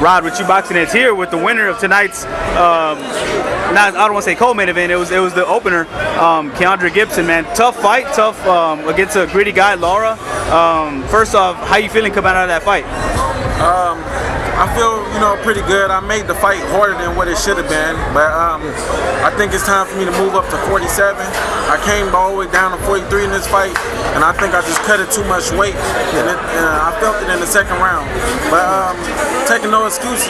Rod with You Boxing. It's here with the winner of tonight's, I don't want to say co-main event, it was the opener, Keandre Gibson, man. Tough fight, tough against a gritty guy, Lara. First off, how you feeling coming out of that fight? I feel, pretty good. I made the fight harder than what it should have been, but I think it's time for me to move up to 47. I came all the way down to 43 in this fight, and I think I just cut it too much weight, and I felt it in the second round. But taking no excuses,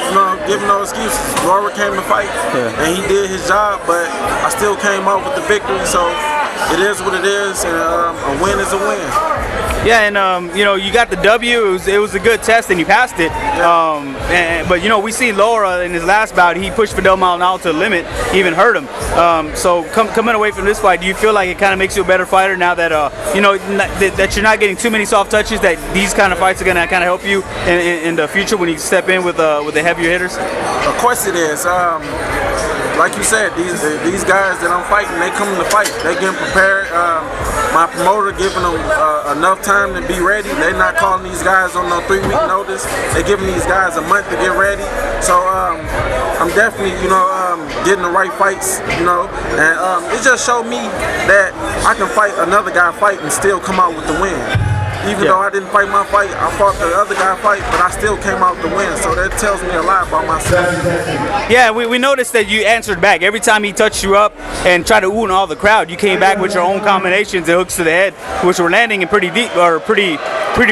giving no excuses. Lara came to fight, and he did his job, but I still came out with the victory, so it is what it is, and a win is a win. Yeah, and you got the W. It was a good test, and you passed it. But we see Lara in his last bout. He pushed Fidel Maldonado to the limit, even hurt him. So coming away from this fight, do you feel like it kind of makes you a better fighter now that that you're not getting too many soft touches? That these kind of fights are gonna kind of help you in the future when you step in with the heavier hitters? Of course it is. Like you said, these guys that I'm fighting, they come to fight. They getting prepared. My promoter giving them enough time to be ready. They're not calling these guys on no 3-week notice. They're giving these guys a month to get ready. So I'm definitely, getting the right fights, and it just showed me that I can fight another guy fight and still come out with the win. Even though I didn't fight my fight, I fought the other guy fight, but I still came out to win. So that tells me a lot about myself. Yeah, we noticed that you answered back. Every time he touched you up and tried to ooh and all the crowd, you came back with your own combinations and hooks to the head, which were landing in pretty deep, or pretty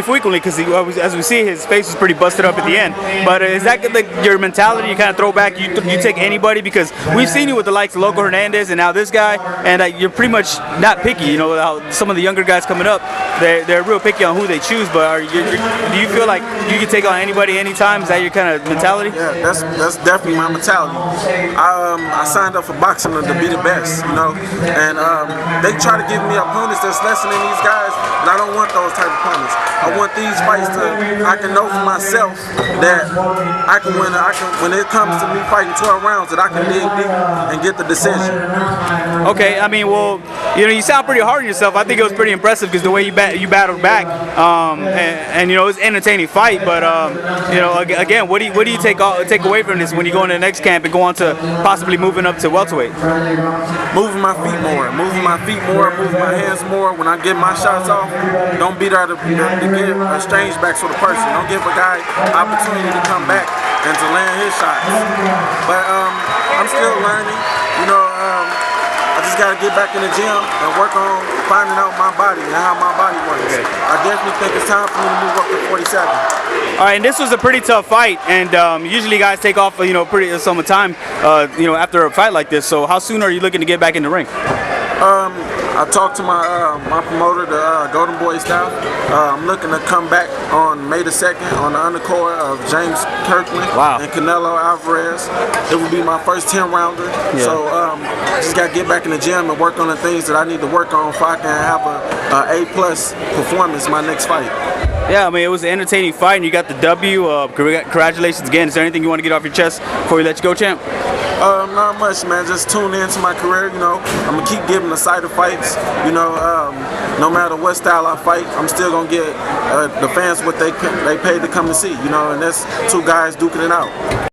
frequently, because as we see, his face was pretty busted up at the end. But is that like your mentality? You kind of throw back, you take anybody, because we've seen you with the likes of Loco Hernandez and now this guy, and you're pretty much not picky. How some of the younger guys coming up, they're real picky on who they choose. But do you feel like you can take on anybody anytime? Is that your kind of mentality? Yeah, that's definitely my mentality. I signed up for boxing to be the best, and they try to give me opponents that's less than these guys, and I don't want those type of opponents. I want these fights I can know for myself that I can win. When it comes to me fighting 12 rounds, that I can dig deep and get the decision. Okay, I mean, well, you sound pretty hard on yourself. I think it was pretty impressive because the way you battled back, and it was an entertaining fight. But again, what do you take away from this when you go into the next camp and go on to possibly moving up to welterweight? Moving my feet more, moving my hands more. When I get my shots off, don't be there to get exchange backs for the person. Don't give a guy opportunity to come back and to land his shots. But I'm still learning. I just got to get back in the gym and work on finding out my body and how my body works. Okay. I definitely think it's time for me to move up to 47. All right, and this was a pretty tough fight, and usually guys take off, pretty some time, after a fight like this. So how soon are you looking to get back in the ring? I talked to my promoter, the Golden Boy staff. I'm looking to come back on May the 2nd on the undercard of James Kirkland and Canelo Alvarez. It will be my first 10-rounder. Yeah. So just got to get back in the gym and work on the things that I need to work on so I can have a A+ performance my next fight. Yeah, I mean, it was an entertaining fight, and you got the W. Congratulations again. Is there anything you want to get off your chest before we let you go, champ? Not much, man. Just tune in to my career. I'm gonna keep giving the side of fights. No matter what style I fight, I'm still gonna get the fans what they paid to come and see. And that's two guys duking it out.